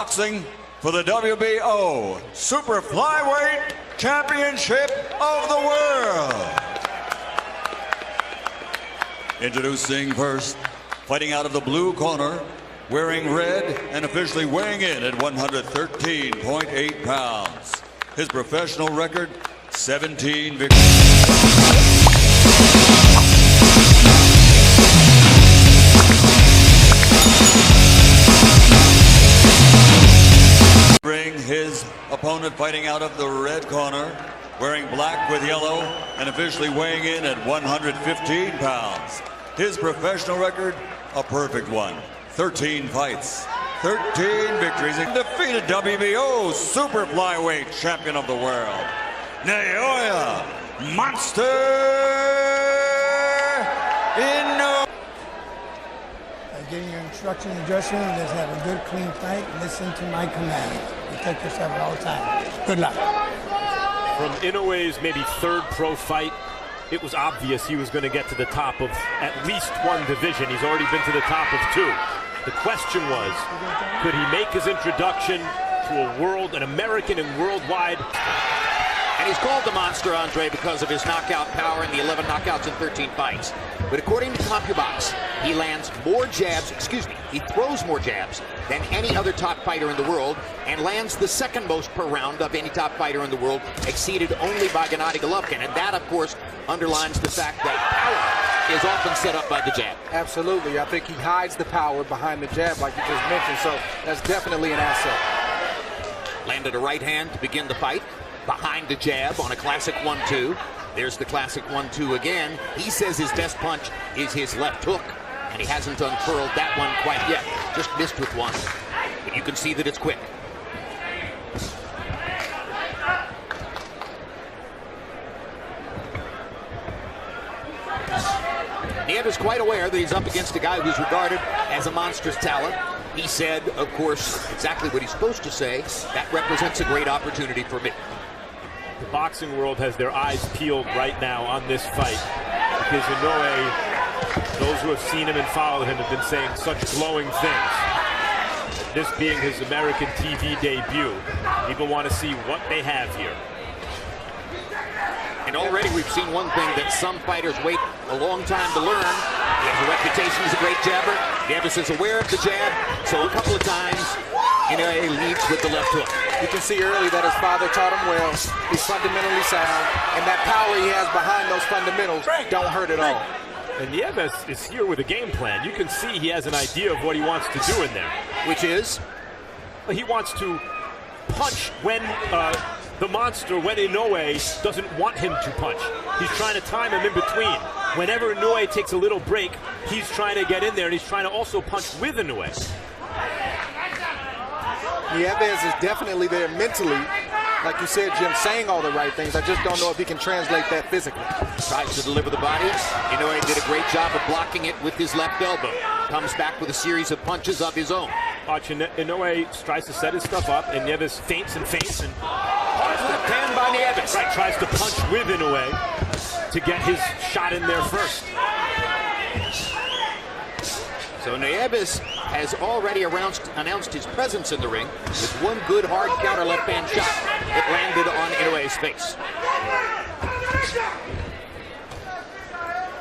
boxing for the WBO Super Flyweight Championship of the World. Introducing first, fighting out of the blue corner, wearing red and officially weighing in at 113.8 pounds. His professional record, 17 victories. His opponent fighting out of the red corner, wearing black with yellow and officially weighing in at 115 pounds. His professional record, a perfect one. 13 fights, 13 victories. He defeated WBO Super Flyweight Champion of the World, NIEVES Monster INOUE. Getting your instruction in the dressing room, just have a good, clean fight, and listen to my commands. Protect yourself at all times. Good luck. From INOUE's maybe third pro fight, it was obvious he was going to get to the top of at least one division. He's already been to the top of two. The question was, could he make his introduction to an American and worldwide? And he's called the Monster, Andre, because of his knockout power in the 11 knockouts in 13 fights. But according to CompuBox, he lands more jabs, he throws more jabs than any other top fighter in the world, and lands the second most per round of any top fighter in the world, exceeded only by Gennady Golovkin. And that, of course, underlines the fact that power is often set up by the jab. Absolutely. I think he hides the power behind the jab, like you just mentioned, so that's definitely an asset. Landed a right hand to begin the fight, behind the jab on a classic 1-2. There's the classic 1-2 again. He says his best punch is his left hook, and he hasn't unfurled that one quite yet. Just missed with one, but you can see that it's quick. Nieves is quite aware that he's up against a guy who's regarded as a monstrous talent. He said, of course, exactly what he's supposed to say. That represents a great opportunity for me. The boxing world has their eyes peeled right now on this fight because INOUE, those who have seen him and followed him have been saying such glowing things. This being his American TV debut, people want to see what they have here. And already we've seen one thing that some fighters wait a long time to learn. He has a reputation as a great jabber. Nieves is aware of the jab, so a couple of times INOUE leads with the left hook. You can see early that his father taught him well. He's fundamentally sound, and that power he has behind those fundamentals don't hurt at all. And Nieves is here with a game plan. You can see he has an idea of what he wants to do in there. Which is? He wants to punch when the monster, when INOUE doesn't want him to punch. He's trying to time him in between. Whenever INOUE takes a little break, he's trying to get in there, and he's trying to also punch with INOUE. Nieves is definitely there mentally. Like you said, Jim, saying all the right things. I just don't know if he can translate that physically. Tries to deliver the body. INOUE did a great job of blocking it with his left elbow. Comes back with a series of punches of his own. Watch, INOUE tries to set his stuff up, and Nieves feints and feints. And left hand by Nieves. Right, tries to punch with INOUE to get his shot in there first. So Nieves has already announced his presence in the ring with one good hard counter left-hand shot that landed on INOUE's face.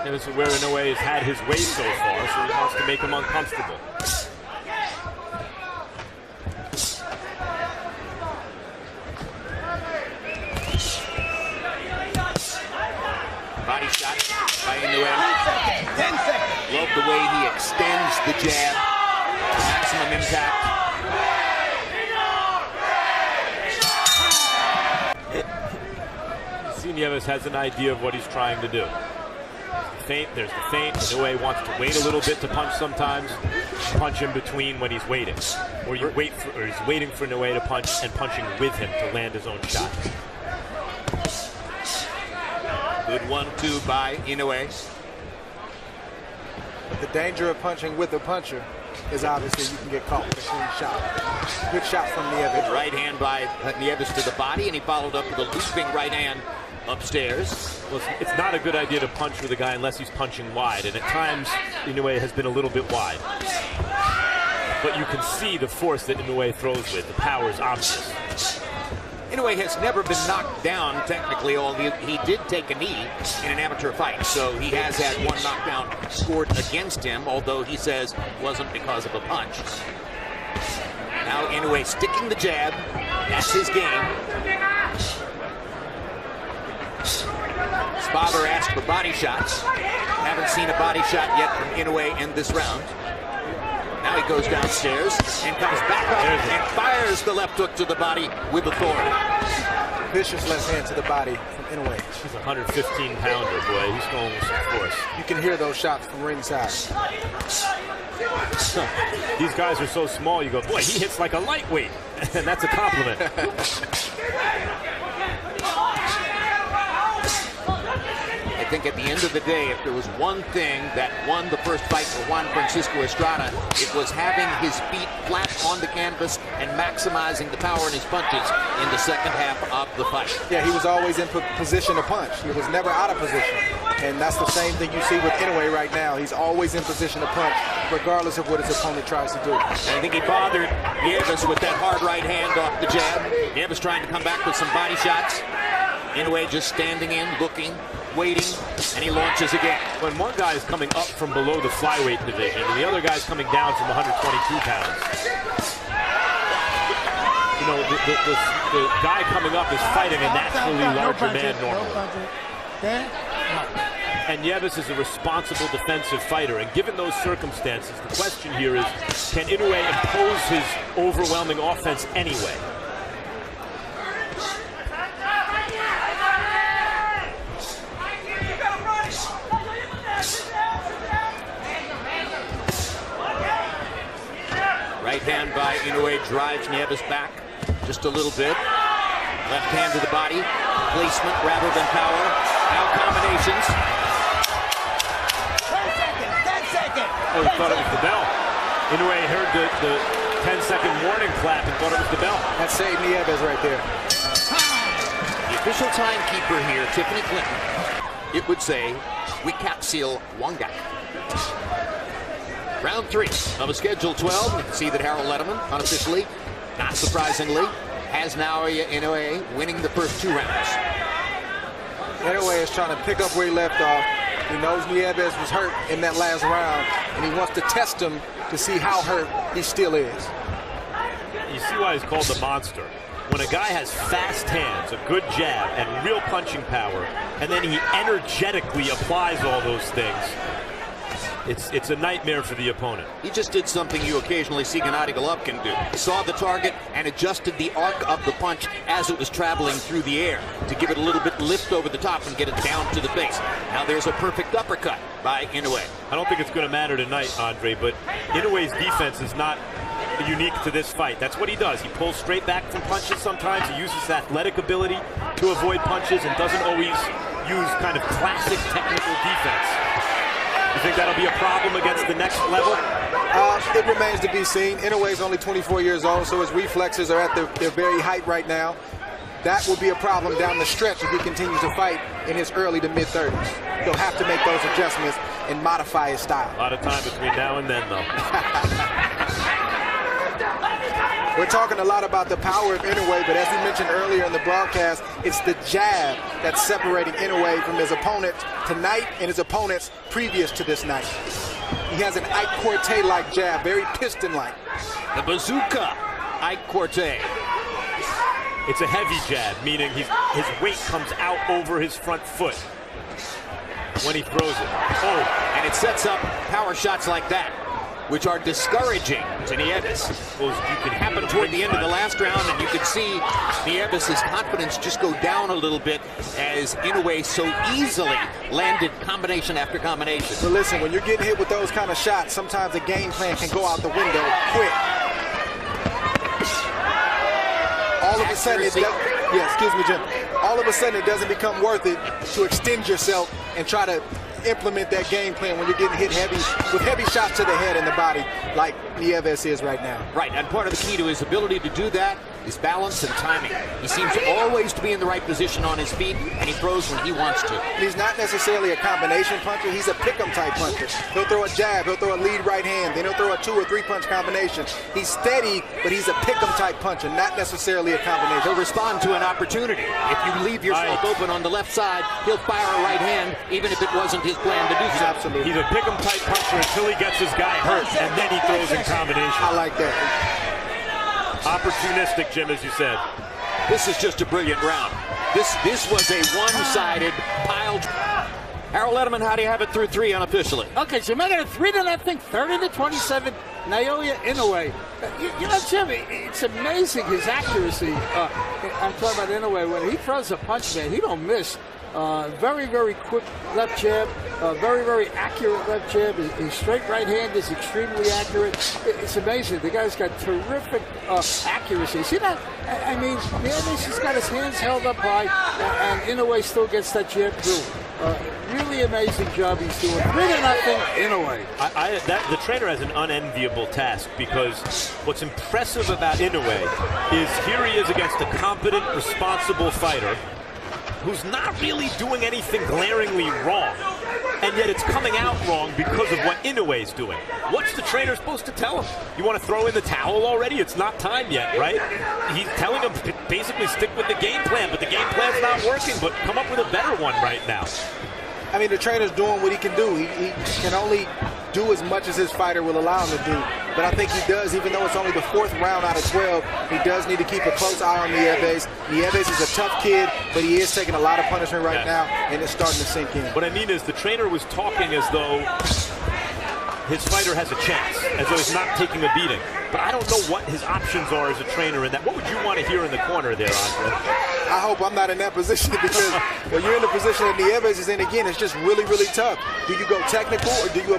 This is where INOUE has had his way so far, so he wants to make him uncomfortable. Body shot by INOUE. 10 seconds. Love the way he extends the jab to maximum impact. See, Nieves has an idea of what he's trying to do. There's the feint. INOUE wants to wait a little bit to punch sometimes. Punch in between when he's waiting. Or he's waiting for INOUE to punch and punching with him to land his own shot. Good 1-2 by INOUE. But the danger of punching with a puncher is obviously you can get caught with a clean shot. Good shot from Nieves. Right hand by Nieves to the body, and he followed up with a looping right hand upstairs. Well, it's not a good idea to punch with a guy unless he's punching wide, and at times INOUE has been a little bit wide. but you can see the force that Inoue throws with. The power is obvious. Inoue has never been knocked down, technically, although he did take a knee in an amateur fight. So he has had one knockdown scored against him, although he says it wasn't because of a punch. Now Inoue sticking the jab. That's his game. Father asked for body shots. Haven't seen a body shot yet from Inoue in this round. Now he goes downstairs and comes back up and fires the left hook to the body with authority. Vicious left hand to the body from Inoue. He's a 115-pounder, boy. He's going with some force. You can hear those shots from ringside. These guys are so small, you go, boy, he hits like a lightweight. And that's a compliment. I think at the end of the day, if there was one thing that won the first fight for Juan Francisco Estrada, it was having his feet flat on the canvas and maximizing the power in his punches in the second half of the fight. Yeah, he was always in position to punch. He was never out of position. And that's the same thing you see with Inoue right now. He's always in position to punch, regardless of what his opponent tries to do. And I think he bothered Nieves with that hard right hand off the jab. Nieves trying to come back with some body shots. Inoue just standing in, looking, waiting, and he launches again. When one guy is coming up from below the flyweight division and the other guy's coming down from 122 pounds, you know, the guy coming up is fighting a naturally larger man normally. And Nieves is a responsible defensive fighter, and given those circumstances, the question here is, can Inoue impose his overwhelming offense anyway? Right hand by Inoue drives Nieves back just a little bit. Left hand to the body. Placement rather than power. Now combinations. 10 seconds. Oh, he thought it was the bell. Inoue heard the 10-second warning clap and thought it was the bell. That saved Nieves right there. The official timekeeper here, Tiffany Clinton, it would say, we capsule Wangak. Round 3 of a schedule 12. You can see that Harold Letterman, unofficially, not surprisingly, has now Inoue winning the first 2 rounds. Inoue is trying to pick up where he left off. He knows Nieves was hurt in that last round, and he wants to test him to see how hurt he still is. You see why he's called the monster. When a guy has fast hands, a good jab, and real punching power, and then he energetically applies all those things, it's a nightmare for the opponent. He just did something you occasionally see Gennady Golovkin do. Saw the target and adjusted the arc of the punch as it was traveling through the air to give it a little bit lift over the top and get it down to the face. Now there's a perfect uppercut by Inoue. I don't think it's going to matter tonight, Andre, but Inoue's defense is not unique to this fight. That's what he does. He pulls straight back from punches sometimes. He uses athletic ability to avoid punches and doesn't always use kind of classic technical defense. You think that'll be a problem against the next level? It remains to be seen. Inoue's only 24 years old, so his reflexes are at their very height right now. That will be a problem down the stretch if he continues to fight in his early to mid-30s. He'll have to make those adjustments and modify his style. A lot of time between now and then, though. We're talking a lot about the power of Inoue, but as we mentioned earlier in the broadcast, it's the jab that's separating Inoue from his opponent tonight and his opponents previous to this night. He has an Ike Quartet-like jab, very piston-like. The bazooka, Ike Quartet. It's a heavy jab, meaning his weight comes out over his front foot when he throws it. Oh, and it sets up power shots like that, which are discouraging to Nieves. Well, you can Happened toward the end of the last round, and you could see Nieves' confidence just go down a little bit as Inoue so easily landed combination after combination. But listen, when you're getting hit with those kind of shots, sometimes the game plan can go out the window quick. All of a sudden, excuse me, Jim. All of a sudden, it doesn't become worth it to extend yourself and try to implement that game plan when you're getting hit heavy with heavy shots to the head and the body, like Nieves is right now. Right, and part of the key to his ability to do that is balance and timing. He seems always to be in the right position on his feet, and he throws when he wants to. He's not necessarily a combination puncher. He's a pick-em type puncher. He'll throw a jab, he'll throw a lead right hand, then he'll throw a 2 or 3 punch combination. He's steady, but he's a pick-em type puncher, not necessarily a combination. He'll respond to an opportunity. If you leave yourself open on the left side, he'll fire a right hand, even if it wasn't his plan to do so. Absolutely. He's a pick-em type puncher until he gets his guy hurt, and then he throws in combination. I like that. Opportunistic, Jim, as you said. This is just a brilliant round. This was a one-sided piled. Harold Letterman, how do you have it through 3 unofficially? Okay, so making it 3-0, 30-27. NIOUE Inoue. You know, Jim, it's amazing his accuracy. I'm talking about Inoue. When he throws a punch, man, he don't miss. Very, very quick left jab. Very, very accurate left jab. His straight right hand is extremely accurate. It's amazing. The guy's got terrific accuracy. See that? I mean, Nieves has got his hands held up high, and Inoue still gets that jab through. Really amazing job he's doing. 3-0 Inoue. The trainer has an unenviable task, because what's impressive about Inoue is here he is against a competent, responsible fighter who's not really doing anything glaringly wrong, and yet it's coming out wrong because of what Inoue's doing. What's the trainer supposed to tell him? You want to throw in the towel already? It's not time yet, right? He's telling him to basically stick with the game plan, but the game plan's not working, but come up with a better one right now. I mean, the trainer's doing what he can do. He can only do as much as his fighter will allow him to do. But I think he does, even though it's only the 4th round out of 12, he does need to keep a close eye on Nieves. Nieves is a tough kid, but he is taking a lot of punishment right now, and it's starting to sink in. What I mean is the trainer was talking as though his fighter has a chance, as though he's not taking a beating. But I don't know what his options are as a trainer in that. What would you want to hear in the corner there, Andre? I hope I'm not in that position, because when you're in the position that Nieves is in, again, it's just really, really tough. Do you go technical, or do you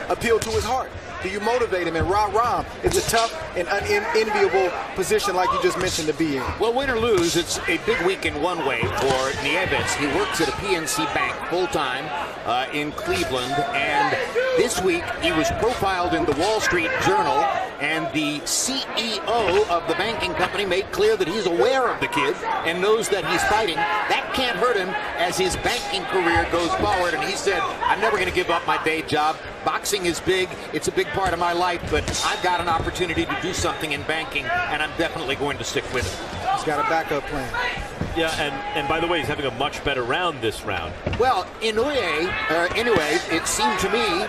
appeal to his heart? Do you motivate him and rah-rah him? It's a tough and unenviable position, like you just mentioned, to be in. Well, win or lose, it's a big week in one way for Nieves. He works at a PNC bank full-time in Cleveland, and this week he was profiled in the Wall Street Journal, and the CEO of the banking company made clear that he's aware of the kid and knows that he's fighting. That can't hurt him as his banking career goes forward, and he said, I'm never going to give up my day job. Boxing is big. It's a big part of my life, but I've got an opportunity to do something in banking, and I'm definitely going to stick with it. He's got a backup plan. Yeah, and by the way, he's having a much better round this round. Well, Inoue, it seemed to me,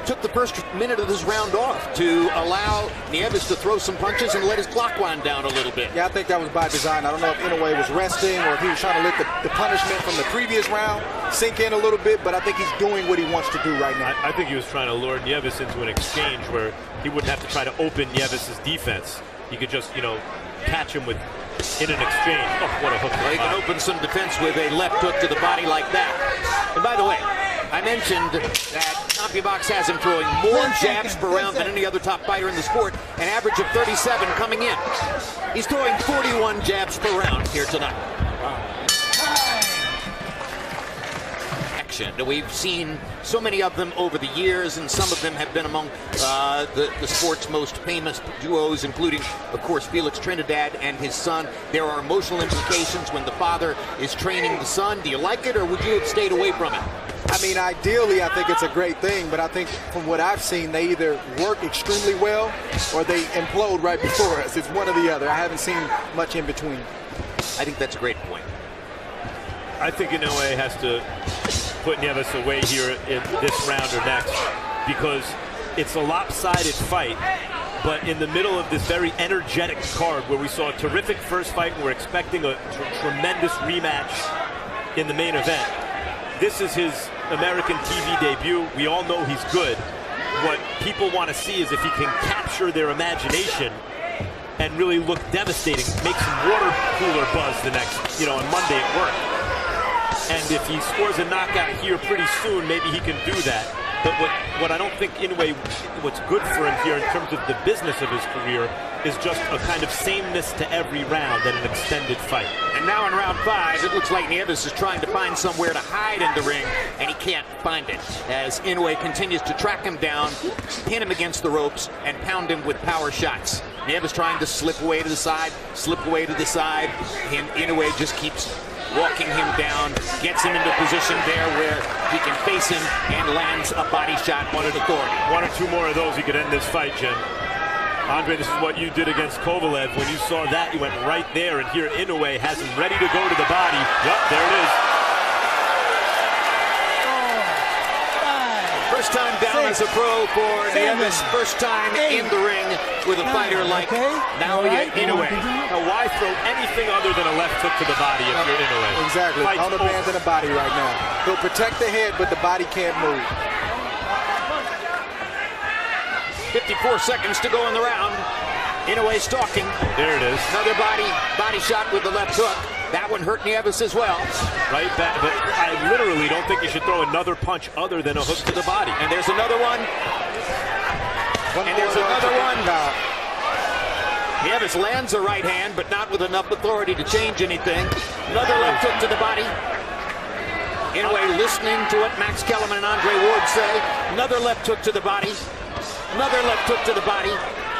took the first minute of this round off to allow Nieves to throw some punches and let his clock wind down a little bit. Yeah, I think that was by design. I don't know if Inoue was resting or if he was trying to let the punishment from the previous round sink in a little bit, but I think he's doing what he wants to do right now. I think he was trying to lure Nieves into an exchange where he wouldn't have to try to open Nieves' defense. He could just, catch him in an exchange. Oh, what a hook. Well, he can open some defense with a left hook to the body like that. And by the way, I mentioned that CompuBox has him throwing more jabs per round than any other top fighter in the sport, an average of 37 coming in. He's throwing 41 jabs per round here tonight. Action. We've seen so many of them over the years, and some of them have been among the sport's most famous duos, including, of course, Felix Trinidad and his son. There are emotional implications when the father is training the son. Do you like it, or would you have stayed away from it? I mean, ideally, I think it's a great thing, but I think from what I've seen, they either work extremely well or they implode right before us. It's one or the other. I haven't seen much in between. I think that's a great point. I think Inoue has to put Nieves away here in this round or next, because it's a lopsided fight, but in the middle of this very energetic card where we saw a terrific first fight and we're expecting a tremendous rematch in the main event. This is his American TV debut. We all know he's good. What people want to see is if he can capture their imagination and really look devastating, make some water cooler buzz the next, on Monday at work. And if he scores a knockout here pretty soon, maybe he can do that. But what I don't think Inoue, what's good for him here in terms of the business of his career is just a kind of sameness to every round and an extended fight. And now in round 5, it looks like Nieves is trying to find somewhere to hide in the ring, and he can't find it, as Inoue continues to track him down, pin him against the ropes, and pound him with power shots. Nieves trying to slip away to the side, and Inoue just keeps walking him down, gets him into a position there where he can face him and lands a body shot with authority. One or two more of those, he could end this fight, Jim. Andre, this is what you did against Kovalev. When you saw that, you went right there, and here Inoue has him ready to go to the body. Yep, there it is. First time down as a pro for Nieves. First time in the ring with a fighter like Naoya Inoue. Now, why throw anything other than a left hook to the body if you're Inoue? Exactly. On the band and the body right now. He'll protect the head, but the body can't move. 54 seconds to go in the round. Inoue stalking. There it is. Another body shot with the left hook. That one hurt Nieves as well. Right back, but I literally don't think you should throw another punch other than a hook to the body. And there's another one. Nieves lands a right hand, but not with enough authority to change anything. Another left hook to the body. Inoue listening to what Max Kellerman and Andre Ward say. Another left hook to the body. Another left hook to the body.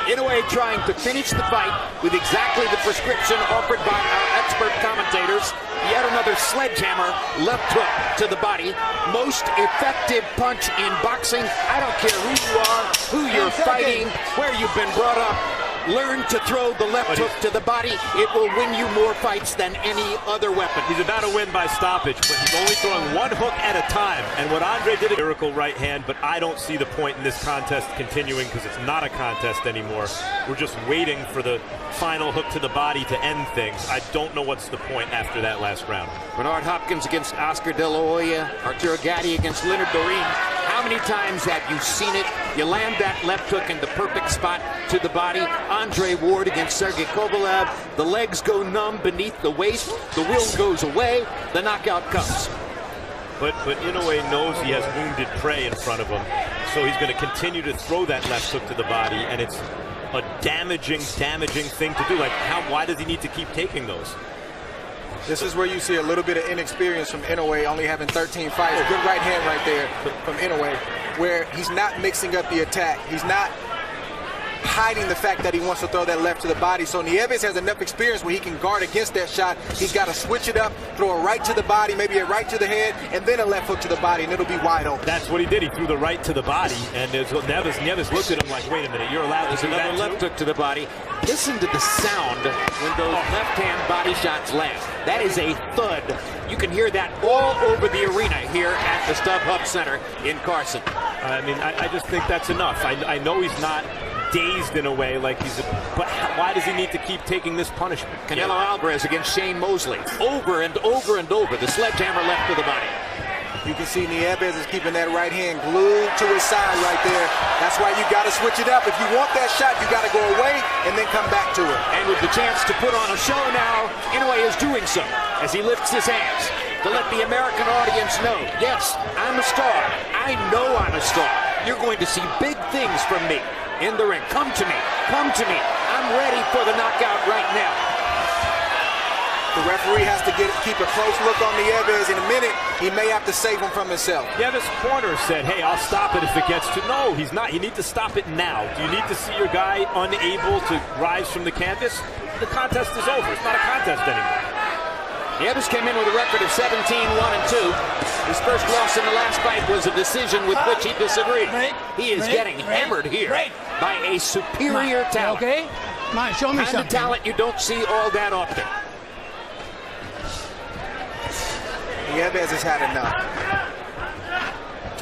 Inoue trying to finish the fight with exactly the prescription offered by our expert commentators. Yet another sledgehammer left hook to the body. Most effective punch in boxing. I don't care who you are, who you're fighting, where you've been brought up. Learn to throw the left hook to the body. It will win you more fights than any other weapon. He's about to win by stoppage, but he's only throwing one hook at a time. And what Andre did, a miracle right hand, but I don't see the point in this contest continuing because it's not a contest anymore. We're just waiting for the final hook to the body to end things. I don't know what's the point after that last round. Bernard Hopkins against Oscar De La Hoya. Arturo Gatti against Leonard Dorin. How many times have you seen it? You land that left hook in the perfect spot to the body. Andre Ward against Sergey Kovalev. The legs go numb beneath the waist. The will goes away. The knockout comes. But Inoue knows he has wounded prey in front of him, so he's going to continue to throw that left hook to the body, and it's a damaging thing to do. Like, why does he need to keep taking those? This is where you see a little bit of inexperience from Inoue, only having 13 fights. Good right hand right there from Inoue, where he's not mixing up the attack. He's not hiding the fact that he wants to throw that left to the body. So Nieves has enough experience where he can guard against that shot. He's got to switch it up, throw a right to the body, maybe a right to the head, and then a left hook to the body, and it'll be wide open. That's what he did. He threw the right to the body, and Nieves looked at him like, wait a minute, you're allowed to do that too? Another left hook to the body. Listen to the sound when those left-hand body shots land. That is a thud. You can hear that all over the arena here at the StubHub Center in Carson. I mean, I just think that's enough. I know he's not dazed in a way like but why does he need to keep taking this punishment? Canelo Alvarez against Shane Mosley. Over and over and over. The sledgehammer left to the body. You can see Nieves is keeping that right hand glued to his side right there. That's why you got to switch it up. If you want that shot, you got to go away and then come back to it. And with the chance to put on a show now, Inoue is doing so as he lifts his hands to let the American audience know, yes, I'm a star. I know I'm a star. You're going to see big things from me in the ring. Come to me. Come to me. I'm ready for the knockout right now. The referee has to keep a close look on Nieves. In a minute, he may have to save him from himself. Nieves' corner said, hey, I'll stop it if it gets to... No, he's not. You need to stop it now. Do you need to see your guy unable to rise from the canvas? The contest is over. It's not a contest anymore. Nieves came in with a record of 17-1-2. His first loss in the last fight was a decision with which he disagreed. He is getting hammered here by a superior talent. Okay? Come on, show me something. Kind of talent you don't see all that often. Nieves has had enough.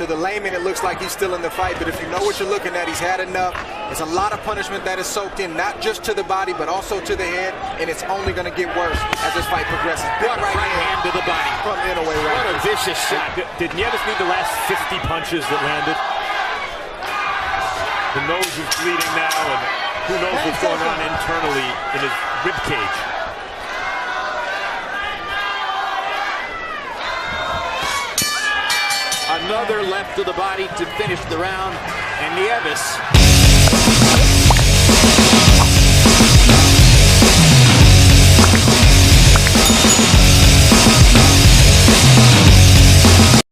To the layman, it looks like he's still in the fight, but if you know what you're looking at, he's had enough. There's a lot of punishment that is soaked in, not just to the body, but also to the head, and it's only going to get worse as this fight progresses. Big right hand to the body from Inoue. What a vicious shot. Did Nieves need the last 50 punches that landed? The nose is bleeding now, and who knows what's going on internally in his rib cage. another left to the body to finish the round. And Nieves